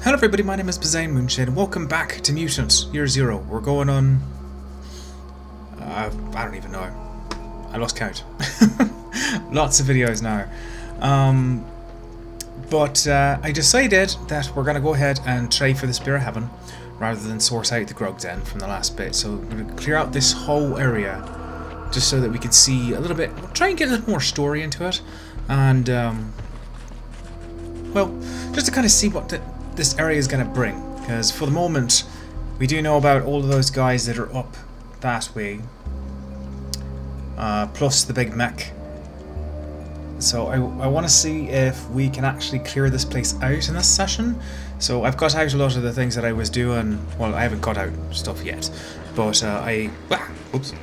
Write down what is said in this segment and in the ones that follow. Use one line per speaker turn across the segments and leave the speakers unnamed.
Hello everybody, my name is Bizane Moonshade and welcome back to Mutant Year Zero. We're going on... I don't even know. I lost count. Lots of videos now. But I decided that we're going to go ahead and try for the Spear of Heaven rather than source out the Grog Den from the last bit. So we're going to clear out this whole area just so that we can see a little bit, we'll try and get a little more story into it. And, well, just to kind of see what this area is going to bring. Because for the moment, we do know about all of those guys that are up that way. Plus the big mech. So I want to see if we can actually clear this place out in this session. So I've cut out a lot of the things that I was doing. Well, I haven't cut out stuff yet. But oops.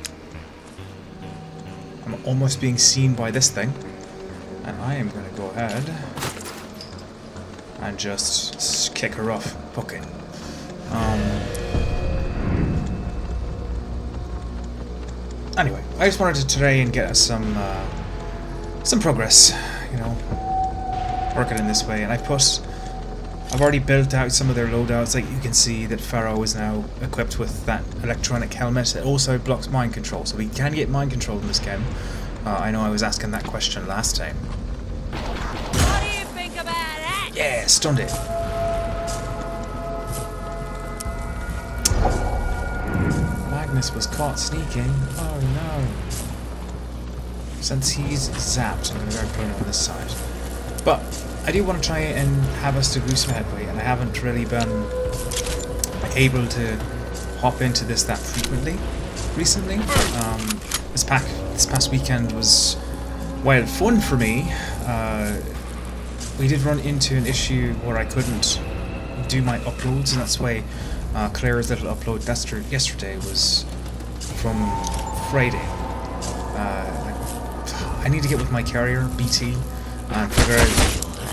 I'm almost being seen by this thing. And I am going to go ahead and just kick her off. Okay. Anyway, I just wanted to try and get us some progress, you know, working in this way. And I've already built out some of their loadouts. Like you can see that Pharaoh is now equipped with that electronic helmet that also blocks mind control. So we can get mind control in this game. I know I was asking that question last time.
What do you think about that?
Yeah, stunned it. Magnus was caught sneaking. Oh no. Since he's zapped, I'm going to go put him on this side. But I do want to try and have us to do some headway, and I haven't really been able to hop into this that frequently recently. This past weekend was, while fun for me, we did run into an issue where I couldn't do my uploads, and that's why Claire's little upload yesterday was from Friday. I need to get with my carrier, BT, and figure out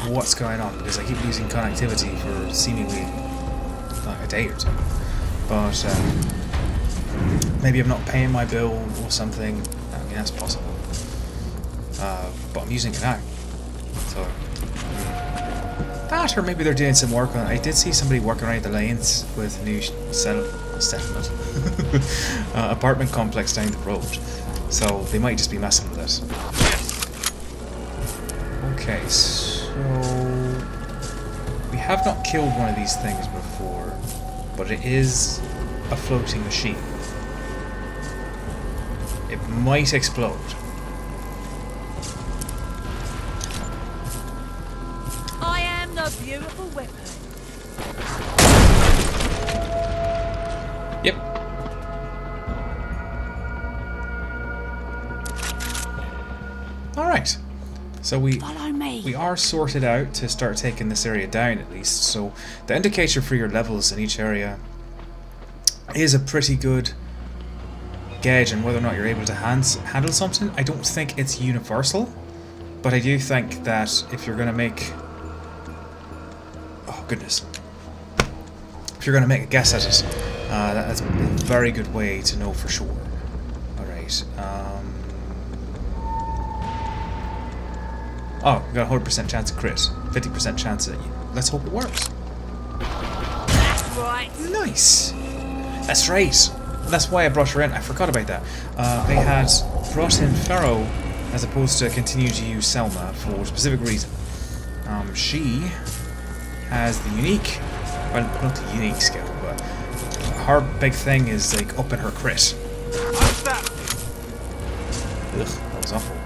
what's going on, because I keep losing connectivity for seemingly like a day or two. But maybe I'm not paying my bill or something. I mean, that's possible. But I'm using it now. So that, or maybe they're doing some work on it. I did see somebody working around the lanes with a new settlement apartment complex down the road. So they might just be messing with it. Okay, so we have not killed one of these things before, but it is a floating machine. It might explode.
I am the beautiful weapon.
Yep. Alright. So we are sorted out to start taking this area down at least. So the indicator for your levels in each area is a pretty good gauge on whether or not you're able to handle something. I don't think it's universal, but I do think that if you're going to make... Oh goodness. If you're going to make a guess at it, that's a very good way to know for sure. Alright. Oh, we got a 100% chance of crit. 50% chance of... Let's hope it works.
That's right.
Nice! That's right! That's why I brought her in. I forgot about that. I had brought in Pharaoh as opposed to continue to use Selma for a specific reason. She has the unique... Well, not the unique skill, but her big thing is like upping her crit. Ugh, that was awful.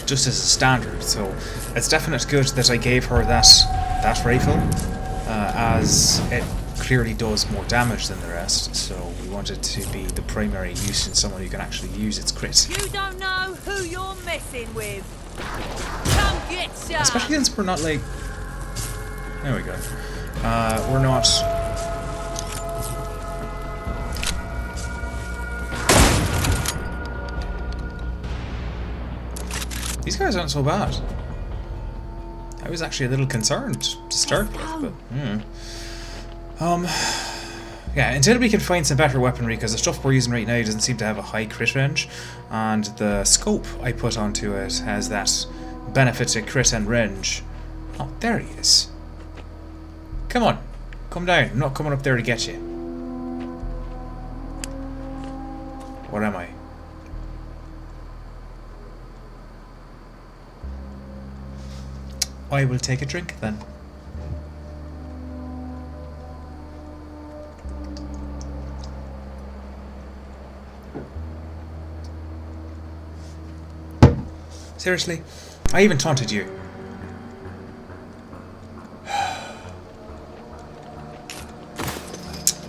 Just as a standard, so it's definitely good that I gave her that rifle, as it clearly does more damage than the rest, so we want it to be the primary use in someone who can actually use its crit.
You don't know who you're messing with. Come get some.
Especially since we're not like... There we go. We're not... These guys aren't so bad. I was actually a little concerned to start with, but yeah, until we can find some better weaponry, because the stuff we're using right now doesn't seem to have a high crit range, and the scope I put onto it has that benefits of crit and range. Oh, there he is. Come on. Come down. I'm not coming up there to get you. Where am I? I will take a drink then. Seriously? I even taunted you.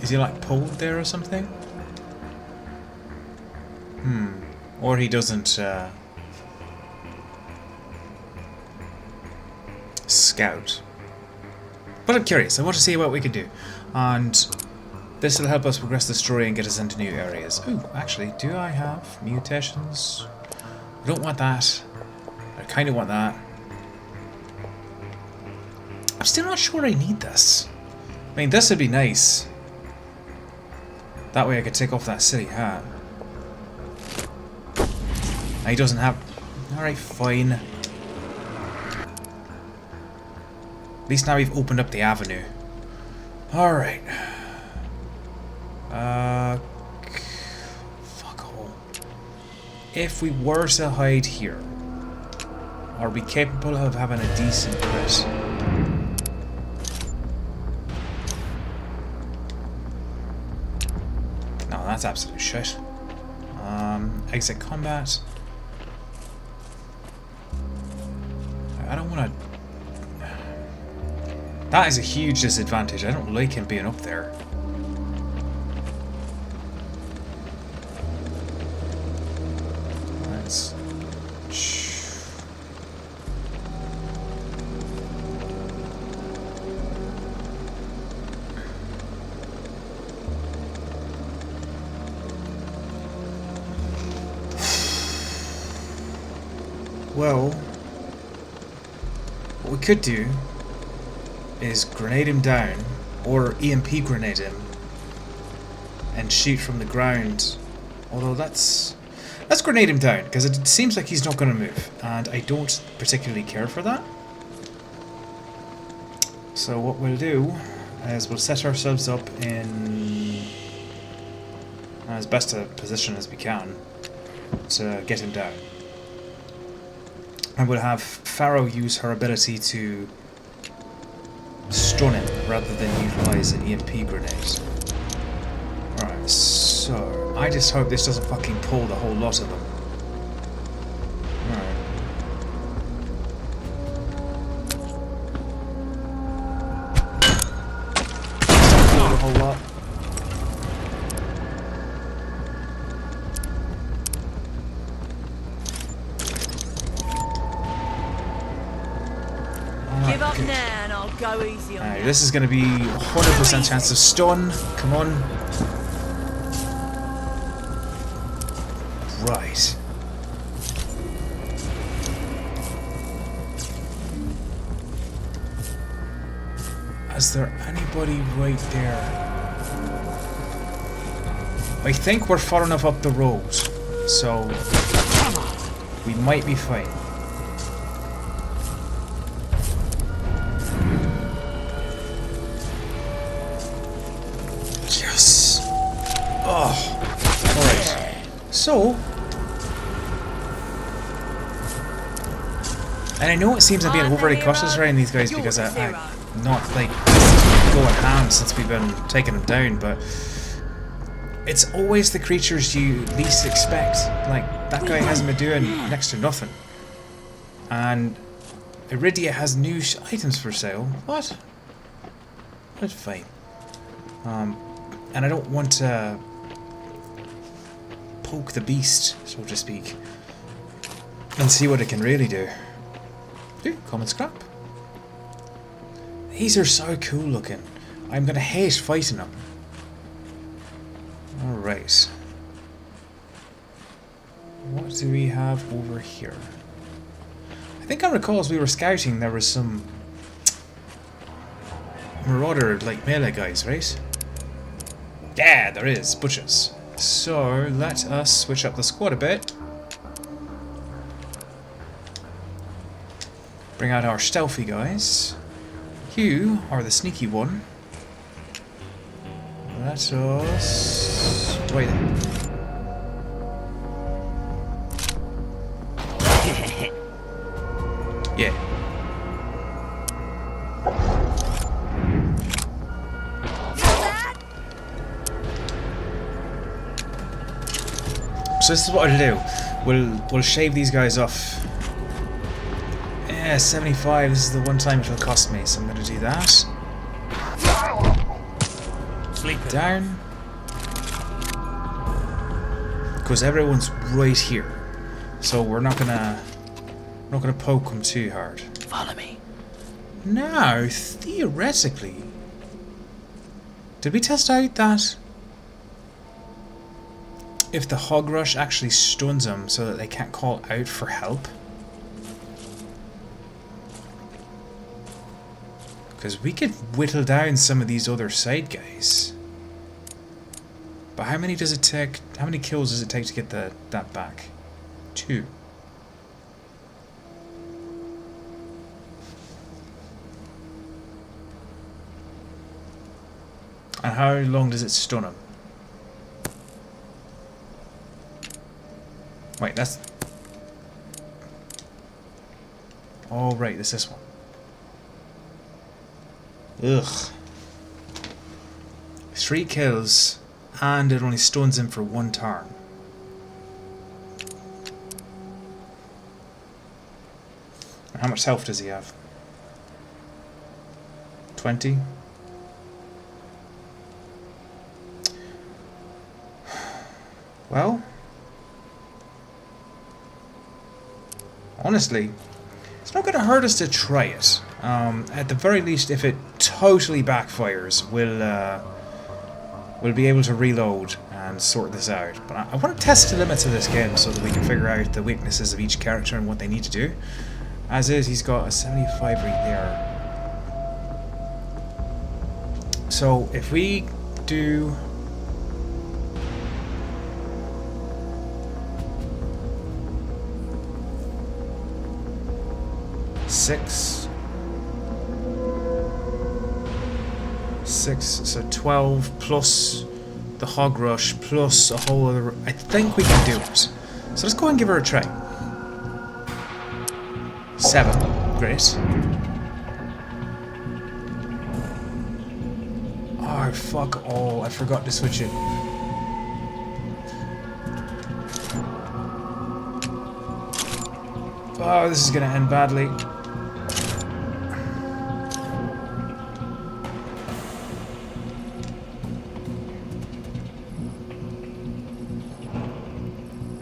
Is he like pulled there or something? Or he doesn't scout. But I'm curious. I want to see what we can do. And this will help us progress the story and get us into new areas. Ooh, actually, do I have mutations? I don't want that. I kind of want that. I'm still not sure I need this. I mean, this would be nice. That way I could take off that silly hat. He doesn't have... Alright, fine. At least now we've opened up the avenue. Alright. Fuck all. If we were to hide here, are we capable of having a decent crit? No, that's absolute shit. Exit combat. I don't want to... That is a huge disadvantage. I don't like him being up there. Let's... Well... What we could do is grenade him down, or EMP grenade him, and shoot from the ground. Although let's grenade him down, because it seems like he's not going to move, and I don't particularly care for that. So what we'll do is we'll set ourselves up in as best a position as we can to get him down. And we'll have Pharaoh use her ability to stun him rather than utilize an EMP grenade. Alright, so I just hope this doesn't fucking pull the whole lot of them. Alright. Pull the whole lot.
Give up now and I'll go easy on you.
This is going to be 100% chance of stun. Come on. Right. Is there anybody right there? I think we're far enough up the road, so we might be fine. Yes. Oh. Alright. So. And I know it seems I'm being overly cautious around these guys because I'm not like going ham since we've been taking them down, but it's always the creatures you least expect. Like, that guy hasn't been doing next to nothing. And Iridia has new items for sale. What? That's fine. And I don't want to poke the beast, so to speak, and see what it can really do. Ooh, common scrap. These are so cool looking. I'm gonna hate fighting them. Alright. What do we have over here? I think I recall as we were scouting there was some marauder like melee guys, right? Yeah, there is. Butchers. So let us switch up the squad a bit. Bring out our stealthy guys. You are the sneaky one. Let us... Wait. Yeah. So this is what I'll do. We'll shave these guys off. Yeah, 75. This is the one time it'll cost me, so I'm going to do that.
Sleeping.
Down. Because everyone's right here, so we're not gonna poke them too hard.
Follow me.
Now, theoretically, did we test out that if the hog rush actually stuns them so that they can't call out for help? Because we could whittle down some of these other side guys. But how many does it take? How many kills does it take to get that back? 2. And how long does it stun him? Wait, that's... Oh, right, it's this one. Ugh. 3 kills, and it only stuns him for 1 turn. And how much health does he have? 20? Well, honestly, it's not going to hurt us to try it. At the very least, if it totally backfires, we'll be able to reload and sort this out. But I want to test the limits of this game so that we can figure out the weaknesses of each character and what they need to do. As is, he's got a 75 right there. So if we do... Six, so 12 plus the hog rush plus a whole other... I think we can do it. So let's go and give her a try. 7, great. Oh, fuck all, I forgot to switch it. Oh, this is gonna end badly.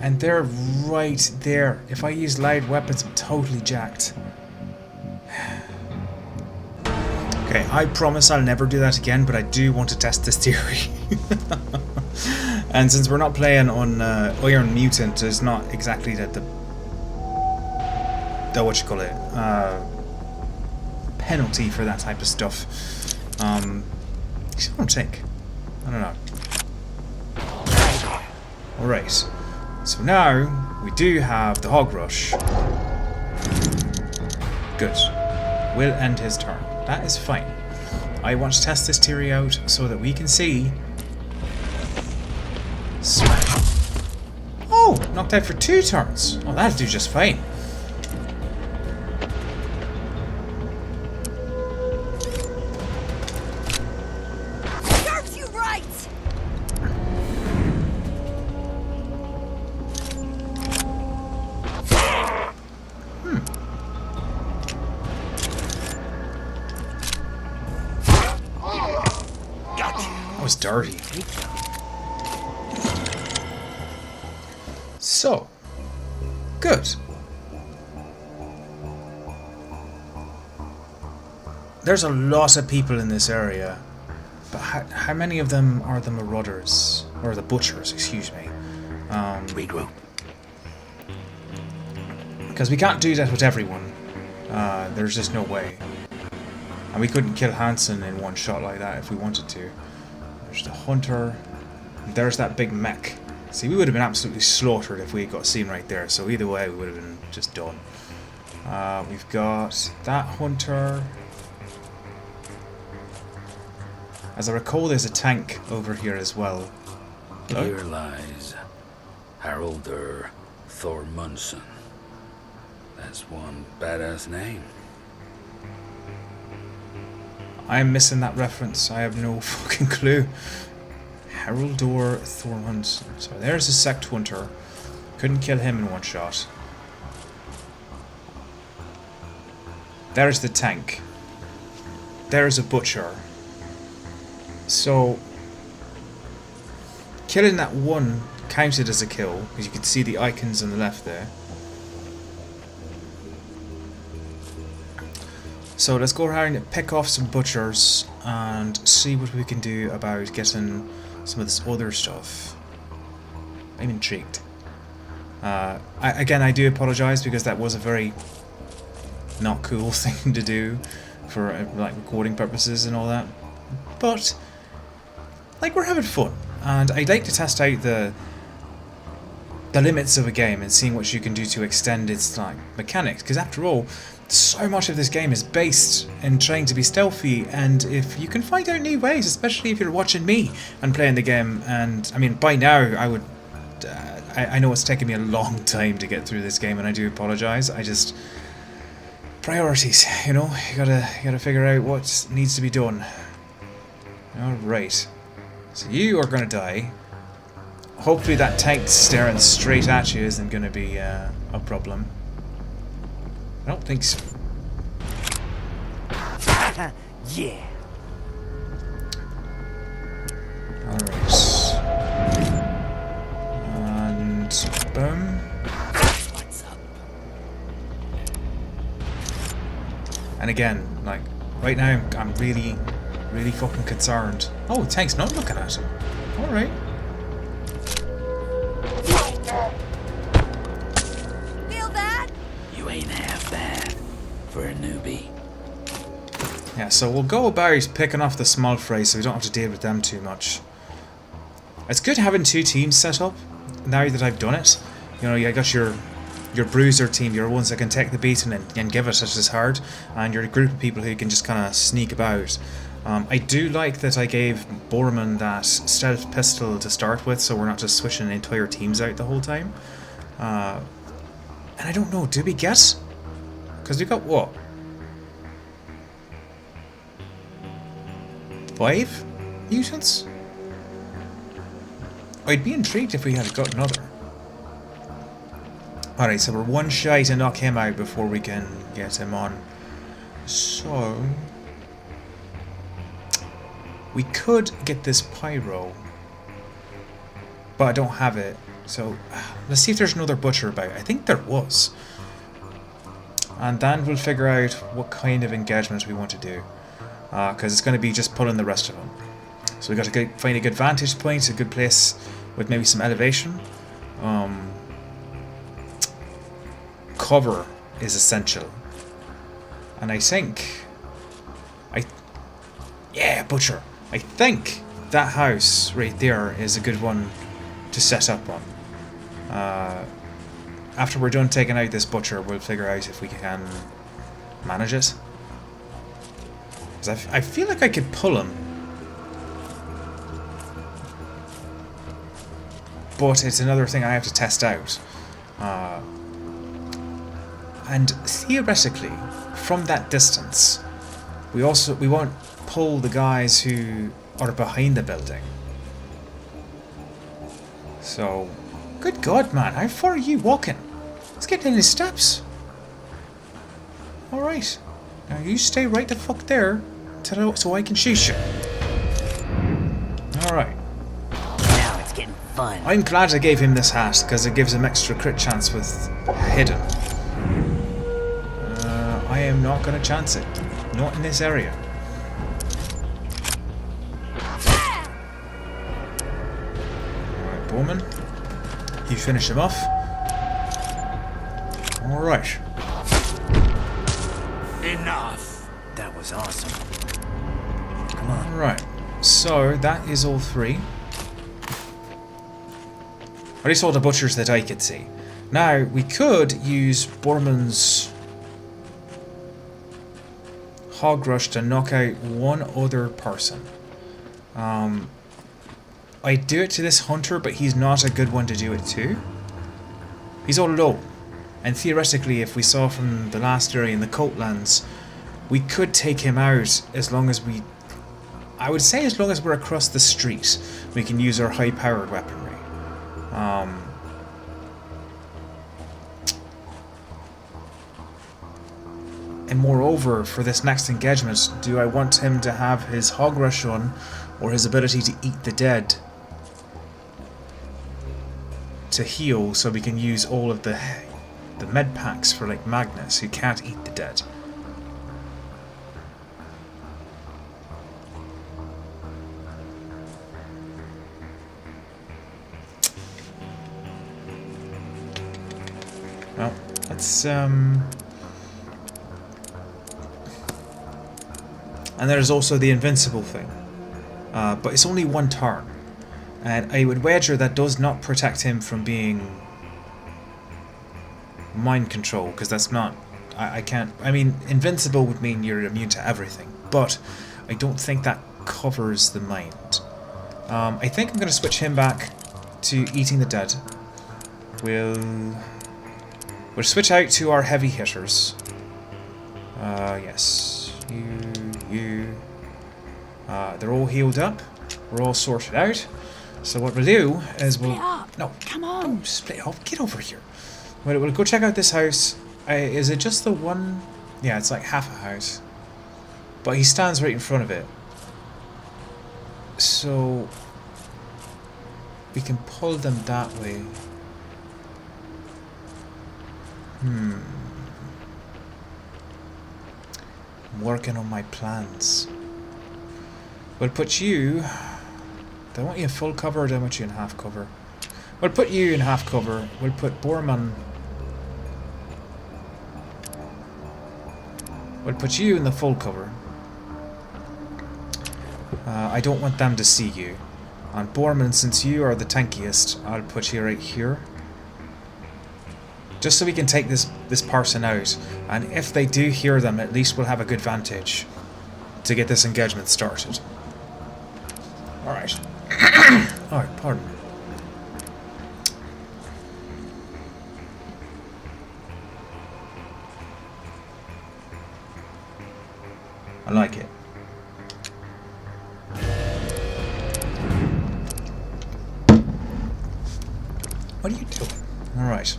And they're right there. If I use loud weapons, I'm totally jacked. Okay, I promise I'll never do that again, but I do want to test this theory. And since we're not playing on Iron Mutant, it's not exactly the what you call it, penalty for that type of stuff. I don't think. I don't know. Alright. So now, we do have the hog rush. Good. We'll end his turn. That is fine. I want to test this theory out so that we can see... Smack. Oh! Knocked out for 2 turns. Oh, that'll do just fine.
Serves you right!
That was dirty. So, good. There's a lot of people in this area, but how many of them are the marauders? Or the butchers, excuse me.
Regroup.
Because we can't do that with everyone. There's just no way. And we couldn't kill Hansen in one shot like that if we wanted to. There's the hunter. There's that big mech. See, we would have been absolutely slaughtered if we had got seen right there. So either way, we would have been just done. We've got that hunter. As I recall, there's a tank over here as well. Hello?
Here lies Haraldur Thormundsson. That's one badass name.
I'm missing that reference. I have no fucking clue. Haraldur Thormundsson. So there's a sect hunter. Couldn't kill him in one shot. There's the tank. There's a butcher. So killing that one counted as a kill, because you can see the icons on the left there. So let's go around and pick off some butchers and see what we can do about getting some of this other stuff. I'm intrigued. I do apologise because that was a very not cool thing to do for like recording purposes and all that. But like, we're having fun, and I'd like to test out the limits of a game and seeing what you can do to extend its like mechanics, because after all, so much of this game is based in trying to be stealthy, and if you can find out new ways, especially if you're watching me and playing the game, and I mean by now I would I know it's taken me a long time to get through this game, and I do apologise. I just priorities, you know, you gotta figure out what needs to be done. Alright, so you are gonna die. Hopefully that tank staring straight at you isn't gonna be a problem. I don't think so.
Yeah.
Alright. And boom.
What's up?
And again, like, right now I'm really fucking concerned. Oh, the tank's not looking at him. Alright.
Feel that?
You ain't half bad for a newbie.
Yeah, so we'll go about picking off the small fry so we don't have to deal with them too much. It's good having two teams set up now that I've done it. You know, you got your bruiser team, your ones that can take the beating and give it as hard, and your group of people who can just kind of sneak about. I do like that I gave Borman that stealth pistol to start with, so we're not just switching entire teams out the whole time. And I don't know, do we get? Because we got what? 5 mutants? I'd be intrigued if we had got another. Alright, so we're one shy to knock him out before we can get him on. So we could get this pyro, but I don't have it. So let's see if there's another butcher about. I think there was. And then we'll figure out what kind of engagement we want to do. Because it's going to be just pulling the rest of them. So we've got to find a good vantage point, a good place with maybe some elevation. Cover is essential. And I think... Yeah, butcher! I think that house right there is a good one to set up on. After we're done taking out this butcher, we'll figure out if we can manage it. Because I feel like I could pull him. But it's another thing I have to test out. And theoretically, from that distance, we won't pull the guys who are behind the building. So, good God, man, how far are you walking? Let's get in his steps. Alright. Now you stay right the fuck there so I can shoot you. Alright.
Now it's getting fun.
I'm glad I gave him this hat, because it gives him extra crit chance with hidden. I am not going to chance it. Not in this area. Alright, Bowman. You finish him off. Alright.
Enough.
That was awesome. Come on.
Alright. So, that is all 3. At least all the butchers that I could see. Now, we could use Borman's hog rush to knock out one other person. I do it to this hunter, but he's not a good one to do it to. He's all alone. And theoretically, if we saw from the last area in the Coatlands, we could take him out as long as we... I would say as long as we're across the street, we can use our high-powered weaponry. And moreover, for this next engagement, do I want him to have his hog rush on, or his ability to eat the dead to heal, so we can use all of the med packs for like Magnus, who can't eat the dead? Well, let's and there's also the invincible thing, but it's only one turn, and I would wager that does not protect him from being mind control, because that's not... I can't... I mean, invincible would mean you're immune to everything, but I don't think that covers the mind. I think I'm going to switch him back to eating the dead. We'll switch out to our heavy hitters. Yes. You. They're all healed up. We're all sorted out. So what we'll do is we'll...
Split up.
No.
Come on.
No, split up. Get over here. We'll go check out this house. Is it just the one? Yeah, it's like half a house. But he stands right in front of it. So... we can pull them that way. I'm working on my plans. We'll put you... do I want you in full cover, or do I want you in half cover? We'll put you in half cover. We'll put Borman... we'll put you in the full cover. I don't want them to see you. And Borman, since you are the tankiest, I'll put you right here. Just so we can take this person out. And if they do hear them, at least we'll have a good vantage to get this engagement started. Alright. Alright, pardon me. I like it. What are you doing? Alright.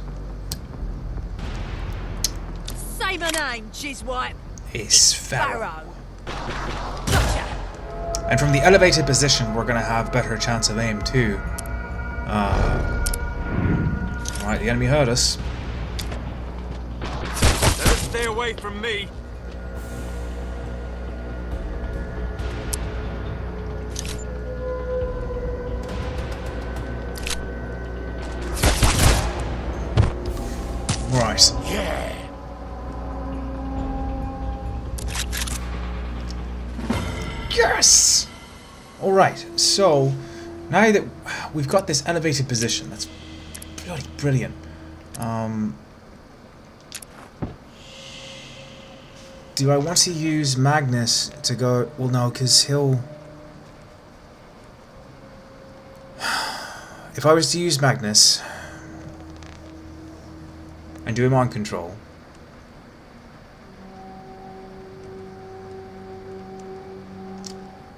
Say my name, Jizwipe.
It's Pharaoh.
Gotcha.
And from the elevated position, we're going to have better chance of aim too. Alright, the enemy heard us.
Better stay away from me.
Right.
Yeah.
Yes! Alright, so now that we've got this elevated position, that's bloody brilliant. Do I want to use Magnus to go... well, no, because he'll... if I was to use Magnus and do him on control,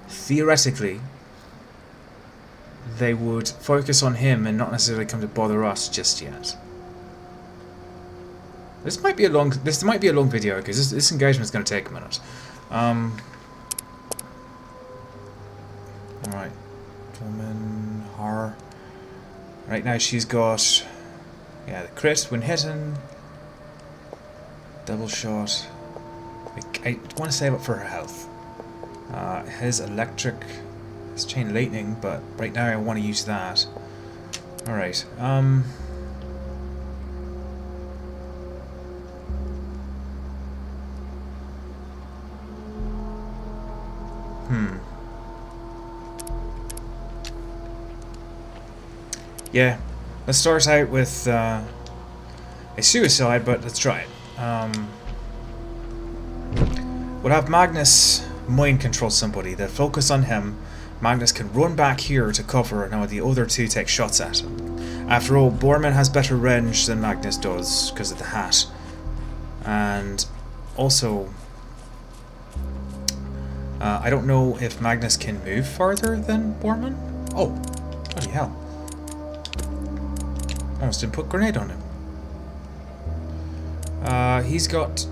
theoretically, they would focus on him and not necessarily come to bother us just yet. This might be a long video because this engagement is going to take a minute. Alright, woman, her. Right now she's got, yeah, the crit when hitting, double shot. I want to save up for her health. His electric, his chain lightning, but right now I want to use that. Alright, yeah, let's start out with a We'll have Magnus mind control somebody. They'll focus on him. Magnus can run back here to cover, and now the other two take shots at him. After all, Borman has better range than Magnus does because of the hat. And also, I don't know if Magnus can move farther than Borman. Oh, bloody hell. Almost didn't put a grenade on him. He's got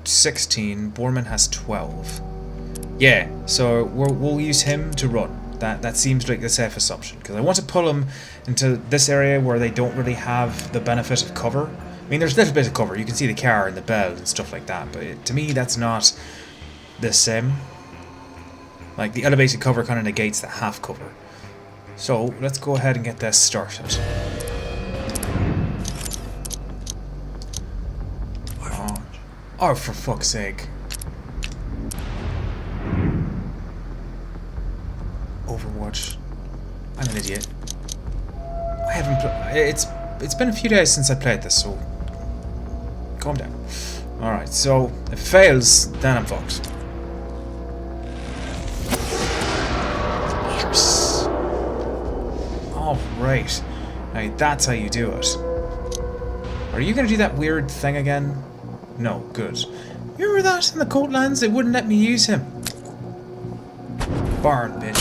16. Borman has 12. Yeah, so we'll use him to run. That seems like the safest option, because I want to pull him into this area where they don't really have the benefit of cover. I mean, there's a little bit of cover. You can see the car and the bell and stuff like that, but to me, that's not the same. Like, the elevated cover kind of negates the half cover. So, let's go ahead and get this started. Oh, for fuck's sake. Overwatch. I'm an idiot. I haven't it's been a few days since I played this, so calm down. Alright, so if it fails, then I'm fucked. Yes. Alright. Now that's how you do it. Are you gonna do that weird thing again? No, good. Remember that in the Coatlands? They wouldn't let me use him. Barn, bitch.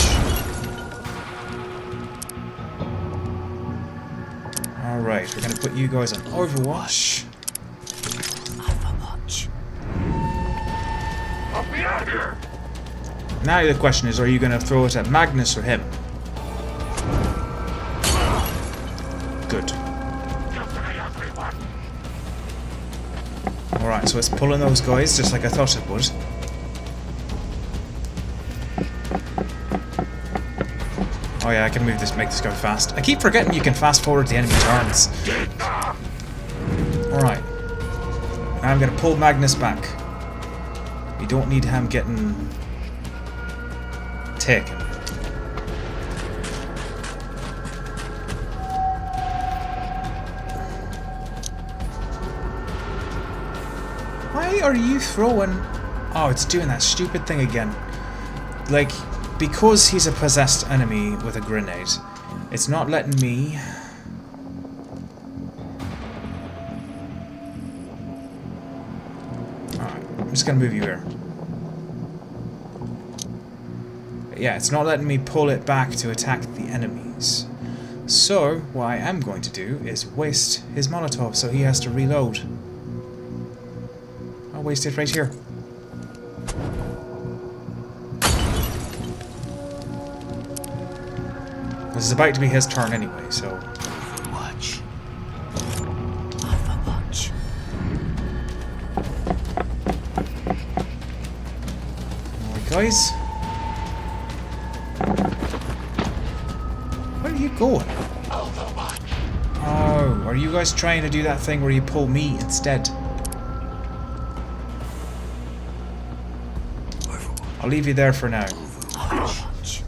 Alright, we're gonna put you guys on Overwatch. Now the question is, are you gonna throw it at Magnus or him? Good. Alright, so it's pulling those guys just like I thought it would. Oh yeah, I can make this go fast. I keep forgetting you can fast forward the enemy turns. Alright. Now I'm gonna pull Magnus back. You don't need him getting taken. Why are you throwing... Oh, it's doing that stupid thing again. Like, because he's a possessed enemy with a grenade, it's not letting me... Alright, I'm just gonna move you here. Yeah, it's not letting me pull it back to attack the enemies. So, what I am going to do is waste his Molotov so he has to reload. I'll waste it right here. This is about to be his turn anyway, so...
Overwatch. Overwatch.
Alright, guys. Where are you going? Oh, are you guys trying to do that thing where you pull me instead? I'll leave you there for now.
Overwatch.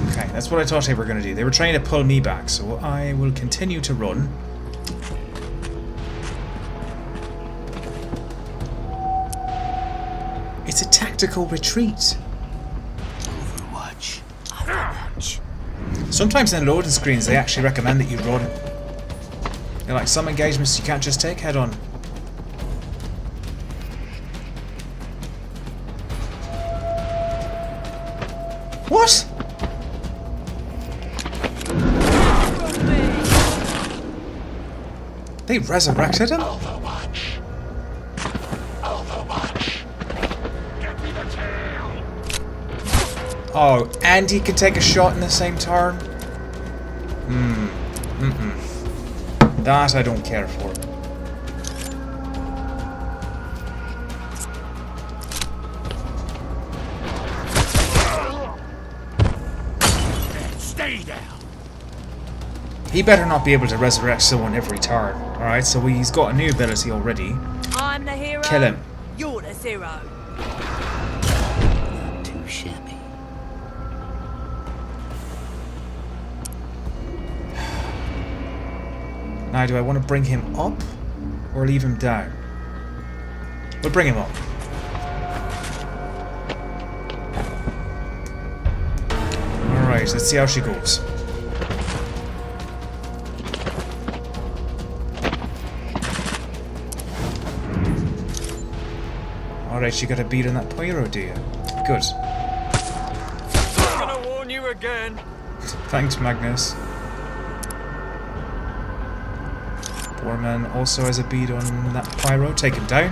Okay, that's what I thought they were going to do. They were trying to pull me back, so I will continue to run. It's a tactical retreat.
Overwatch. Overwatch.
Sometimes in loading screens they actually recommend that you run. They're like, some engagements you can't just take head on. What? They resurrected him? Oh, and he can take a shot in the same turn? That I don't care for.
Stay down.
He better not be able to resurrect someone every turn. Alright, so he's got a new ability already.
I'm the hero.
Kill him.
You're the zero.
Touche.
Now, do I want to bring him up or leave him down? We'll bring him up. Alright, let's see how she goes. Alright, she got a beat on that pyro, do you? Good.
I'm gonna warn you again.
Thanks, Magnus. Borman also has a bead on that pyro. Take him down.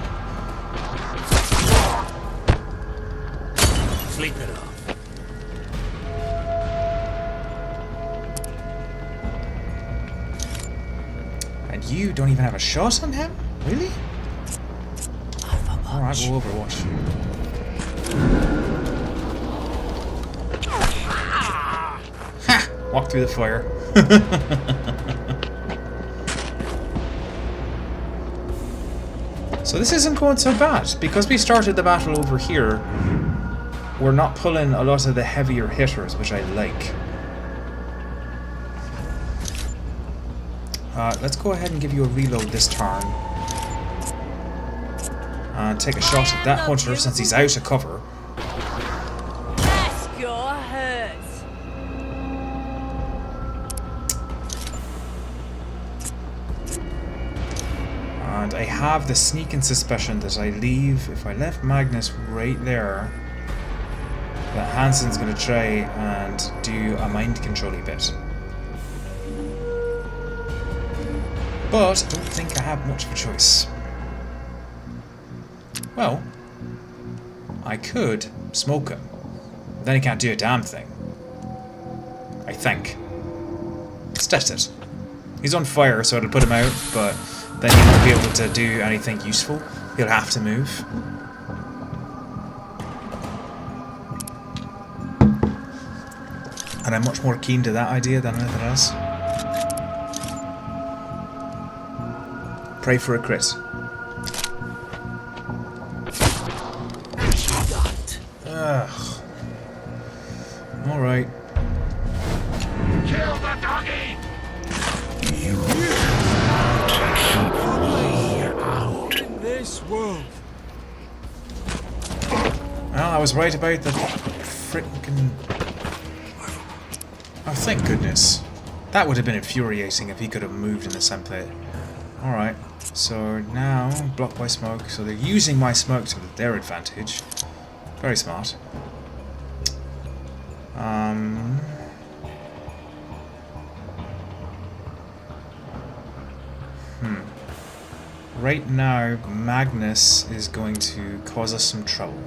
Sleep it off.
And you don't even have a shot on him? Really? Alright, we'll overwatch. Ha! Walk through the fire. So this isn't going so bad. Because we started the battle over here, we're not pulling a lot of the heavier hitters, which I like. Let's go ahead and give you a reload this turn. Take a shot at that hunter since he's out of cover.
Ascor hurts.
And I have the sneaking suspicion that if I left Magnus right there, that Hansen's going to try and do a mind control-y bit. But I don't think I have much of a choice. Well, I could smoke him. Then he can't do a damn thing. I think. Let's test it. He's on fire, so it'll put him out, but then he won't be able to do anything useful. He'll have to move. And I'm much more keen to that idea than anything else. Pray for a crit. Ugh. Alright.
Kill the doggy!
In this world.
Well, I was right about the frickin'... Oh, thank goodness. That would have been infuriating if he could have moved in the same place. Alright, so now, blocked by smoke, so they're using my smoke to their advantage. Very smart. Right now, Magnus is going to cause us some trouble.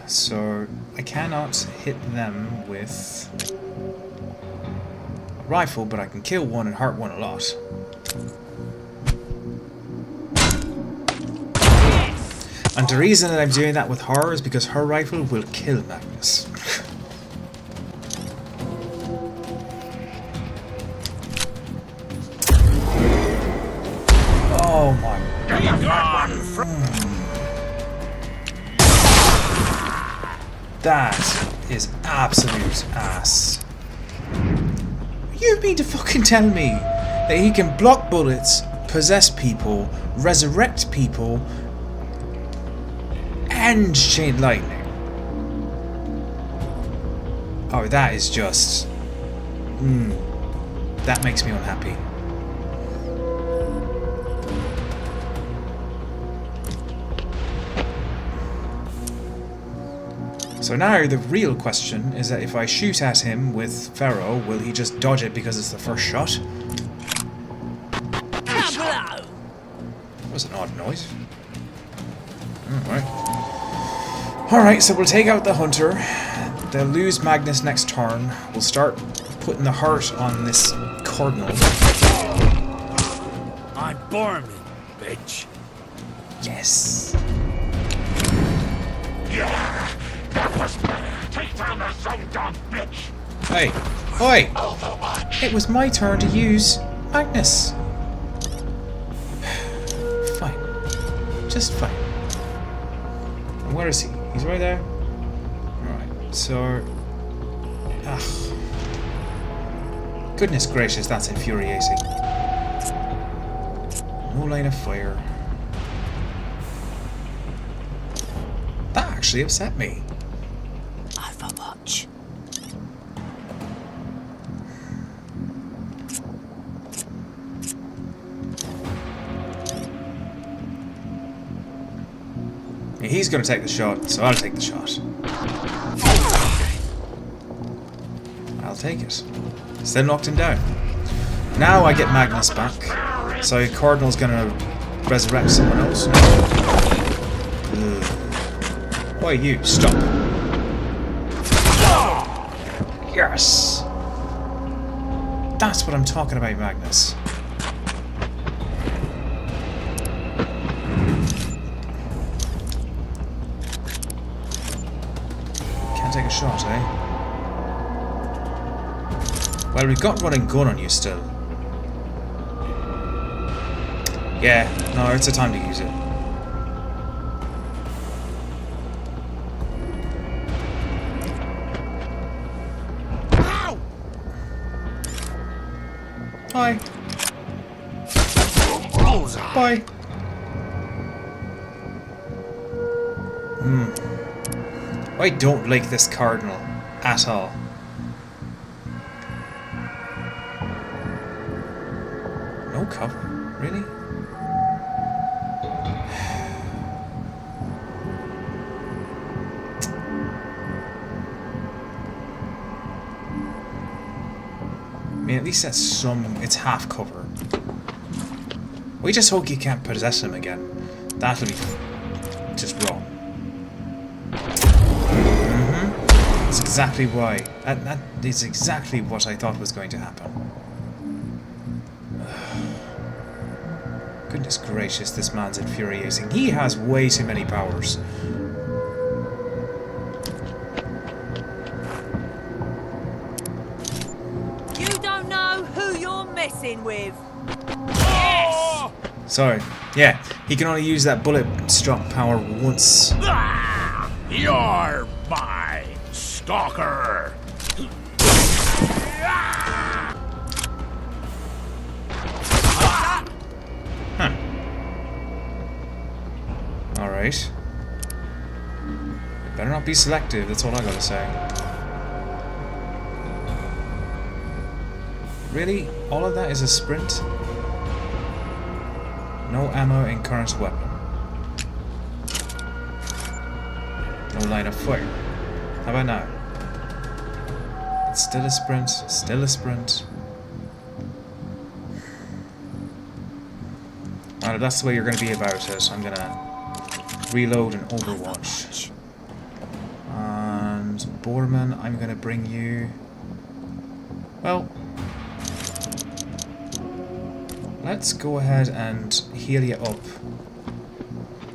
So, I cannot hit them with a rifle, but I can kill one and hurt one a lot. And the reason that I'm doing that with her is because her rifle will kill Magnus. Oh my god. That is absolute ass. You mean to fucking tell me that he can block bullets, possess people, resurrect people, and chain lightning? Oh, that is just... that makes me unhappy. So now the real question is that if I shoot at him with Pharaoh, will he just dodge it because it's the first shot? That was an odd noise. Alright, so we'll take out the hunter. They'll lose Magnus next turn. We'll start putting the heart on this cardinal.
I'm Borman, bitch.
Yes.
Yeah, that was better. Take down the dumb bitch.
Hey. Oi!
Overwatch.
It was my turn to use Magnus. Fine. Just fine. And where is he? He's right there. Alright, so... Goodness gracious, that's infuriating. No line of fire. That actually upset me.
Overwatch.
He's going to take the shot, so I'll take the shot. I'll take it. Still knocked him down. Now I get Magnus back. So Cardinal's going to resurrect someone else. Ugh. Why you? Stop. Yes! That's what I'm talking about, Magnus. Take a shot, eh? Well, we've got running gun on you still. Yeah, no, it's a time to use it. Ow! Hi. Bye. I don't like this Cardinal at all. No cover? Really? I mean, at least that's some... it's half cover. We just hope you can't possess him again. That'll be just wrong. That's exactly why. That is exactly what I thought was going to happen. Goodness gracious, this man's infuriating. He has way too many powers.
You don't know who you're messing with. Yes!
Sorry. Yeah, he can only use that bullet struck power once.
You're mine, stalker!
Huh. Alright. Better not be selective, that's all I gotta say. Really? All of that is a sprint? No ammo in current weapon. No line of fire. How about now? It's still a sprint, still a sprint. Alright, if that's the way you're going to be about it, I'm going to reload and overwatch. And Borman, I'm going to bring you... Well... let's go ahead and heal you up.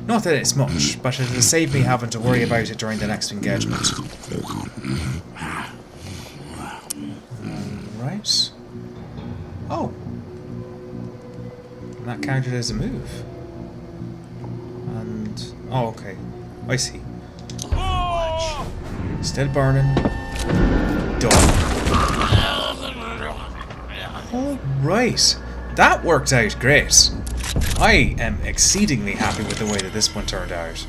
Not that it's much, but it'll save me having to worry about it during the next engagement. Right. Oh. And that counted as a move. And... oh, okay. I see. Still burning. Done. Alright. That worked out great. I am exceedingly happy with the way that this one turned out.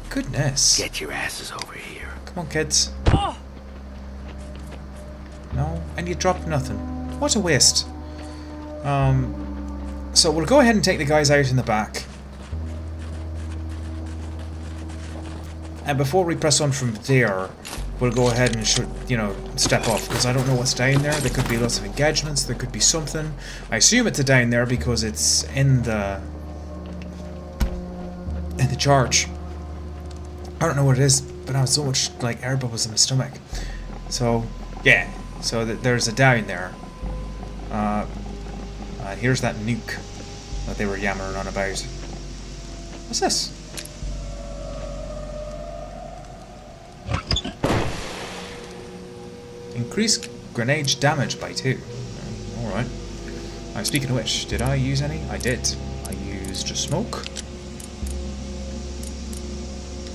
Goodness.
Get your asses over here.
Come on, kids. No, and you dropped nothing. What a waste. So we'll go ahead and take the guys out in the back. And before we press on from there, we'll go ahead and step off, because I don't know what's down there. There could be lots of engagements, there could be something. I assume it's a down there because it's in the charge. I don't know what it is, but I have so much like air bubbles in my stomach. So yeah, so there's a down there. Here's that nuke that they were yammering on about. What's this? Increase grenade damage by 2. Alright. Speaking of which, did I use any? I did. I used a smoke.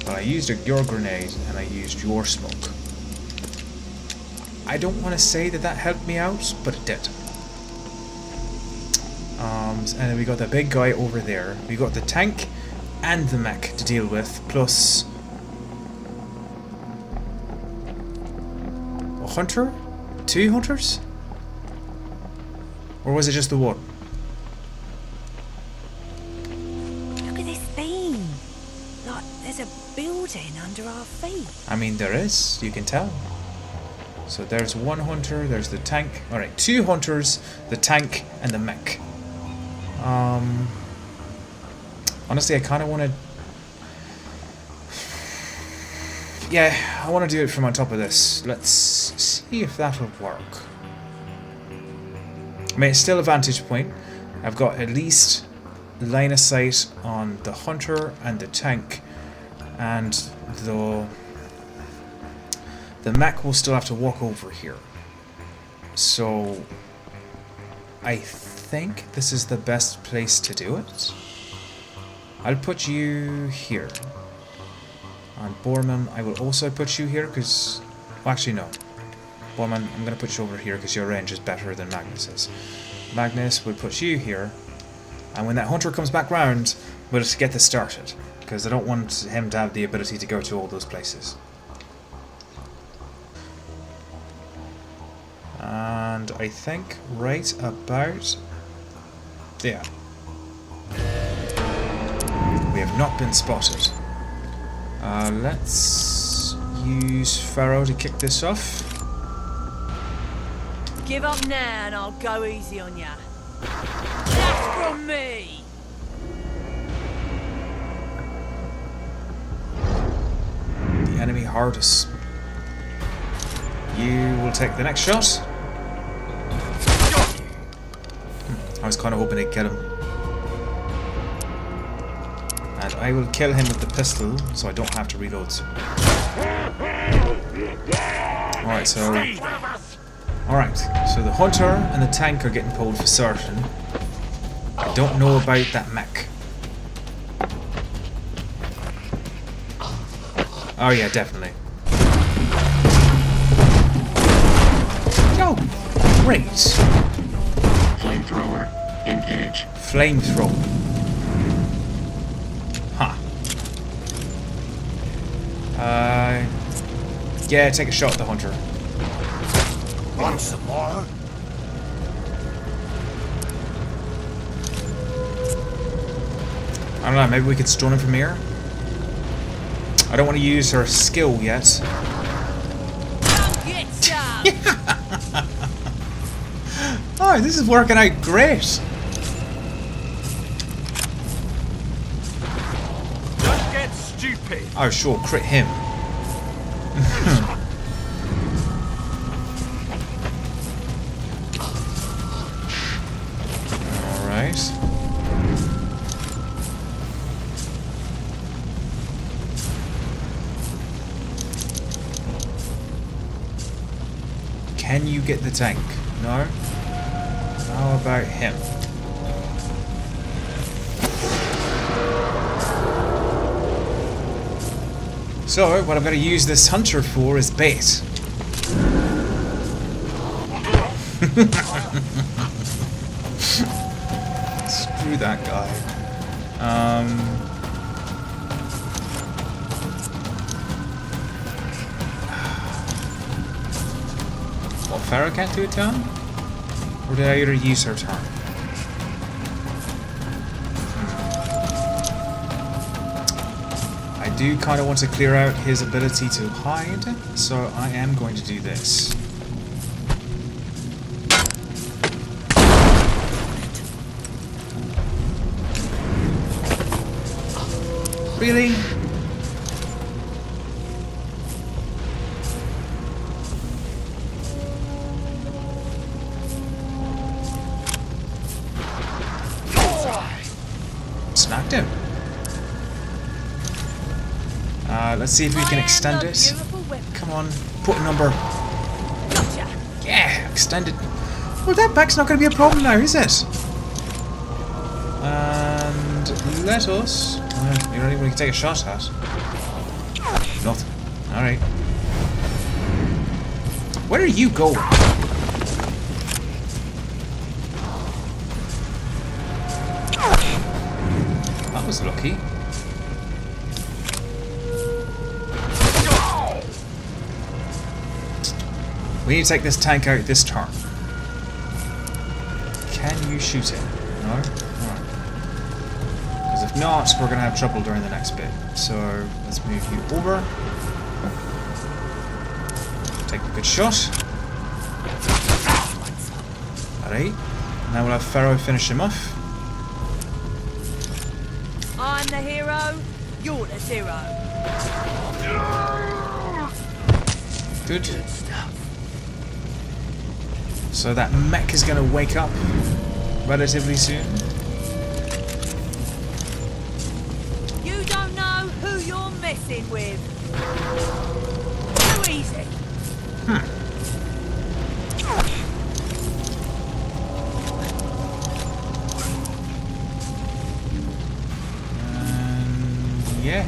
Well, I used your grenade and I used your smoke. I don't want to say that that helped me out, but it did. And then we got the big guy over there. We got the tank and the mech to deal with, plus a hunter? 2 hunters? Or was it just the one?
Look at this thing. Like there's a building under our feet.
I mean, there is, you can tell. So there's 1 hunter, there's the tank. Alright, 2 hunters, the tank, and the mech. Honestly, I kind of want to... Yeah, I want to do it from on top of this. Let's see if that'll work. I mean, it's still a vantage point. I've got at least line of sight on the hunter and the tank. And the mech will still have to walk over here. So I think this is the best place to do it. I'll put you here. And Borman, I will also put you here because... Well, actually, no. Borman, I'm going to put you over here because your range is better than Magnus's. Magnus will put you here. And when that hunter comes back round, we'll just get this started. Because I don't want him to have the ability to go to all those places. And I think right about there. We have not been spotted. Let's use Pharaoh to kick this off.
Give up now and I'll go easy on ya. That's from me.
The enemy hardest. You will take the next shot. I was kind of hoping to kill him. And I will kill him with the pistol, so I don't have to reload soon. Alright, so... Alright, so the hunter and the tank are getting pulled for certain. I don't know about that mech. Oh yeah, definitely. Oh, great.
Flamethrower engage.
Flamethrower. Huh. Yeah, take a shot at the hunter.
Want some more?
I don't know, maybe we could stun him from here? I don't want to use her skill yet.
Come get some.
Oh, this is working out great!
Don't get stupid.
Oh, sure, crit him. Alright. Can you get the tank? No? How about him? So, what I'm going to use this hunter for is bait. Screw that guy. What, Pharaoh can't do a turn? Or did I already use her turn? I do kind of want to clear out his ability to hide, so I am going to do this. Really? Snagged him. Let's see if we can extend it. Come on, put a number. Yeah, extend it. Well, that back's not going to be a problem now, is it? And let us... you don't even take a shot at. Nothing. Alright. Where are you going? That was lucky. We need to take this tank out this turn. Can you shoot it? No? Alright. Because if not, we're going to have trouble during the next bit. So, let's move you over. Take a good shot. Alright. Now we'll have Pharaoh finish him off.
I'm the hero, you're the zero.
Good. So that mech is going to wake up relatively soon.
You don't know who you're messing with. Too easy.
Yeah.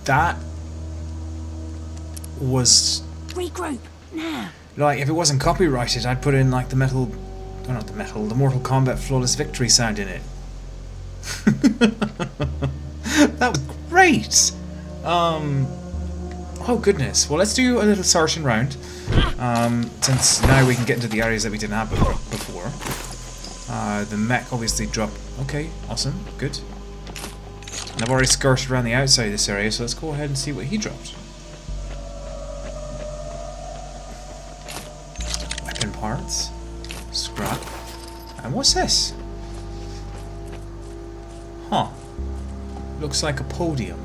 That was
Regroup, now.
like, if it wasn't copyrighted, I'd put in like the metal, oh, not the metal, the Mortal Kombat flawless victory sound in it. That was great. Oh goodness. Well, let's do a little searching round. Since now we can get into the areas that we didn't have before. The mech obviously dropped. Okay, awesome, good. And I've already skirted around the outside of this area, so let's go ahead and see what he dropped. Weapon parts. Scrap. And what's this? Huh. Looks like a podium.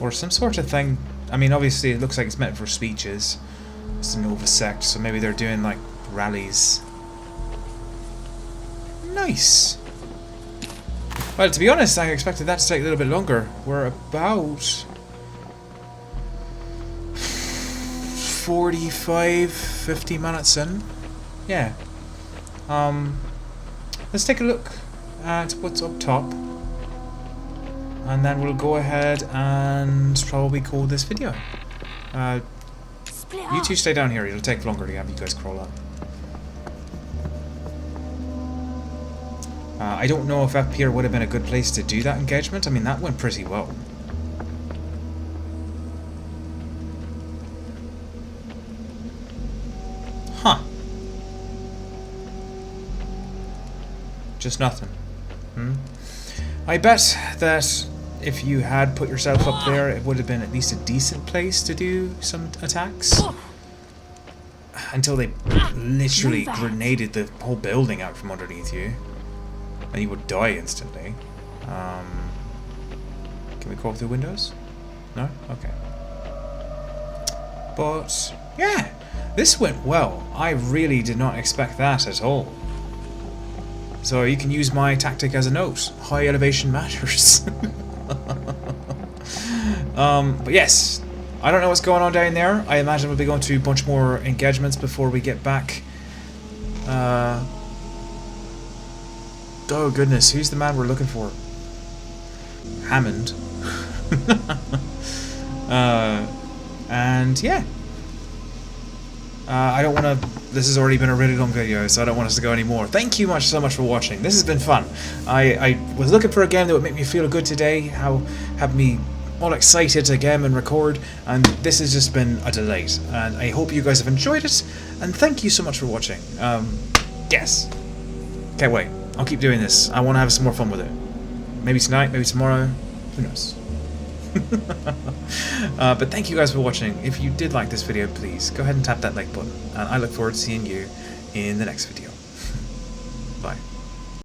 Or some sort of thing. I mean, obviously it looks like it's meant for speeches. It's a Nova sect, so maybe they're doing like rallies. Nice. Well, to be honest, I expected that to take a little bit longer. We're about 45, 50 minutes in. Yeah. Let's take a look at what's up top. And then we'll go ahead and probably call this video. You two stay down here. It'll take longer to have you guys crawl up. I don't know if up here would have been a good place to do that engagement. I mean, that went pretty well. Huh. Just nothing. I bet that if you had put yourself up there, it would have been at least a decent place to do some attacks. Until they literally grenaded the whole building out from underneath you. And you would die instantly. Can we crawl through windows? No? Okay. But, yeah. This went well. I really did not expect that at all. So you can use my tactic as a note. High elevation matters. But yes. I don't know what's going on down there. I imagine we'll be going to a bunch more engagements before we get back. Oh goodness, who's the man we're looking for? Hammond. And yeah. I don't want to... This has already been a really long video, so I don't want us to go anymore. Thank you so much for watching. This has been fun. I was looking for a game that would make me feel good today, have me all excited to game and record, and this has just been a delight. And I hope you guys have enjoyed it, and thank you so much for watching. Yes. Can't wait. I'll keep doing this. I want to have some more fun with it. Maybe tonight, maybe tomorrow. Who knows? But thank you guys for watching. If you did like this video, please go ahead and tap that like button. And I look forward to seeing you in the next video.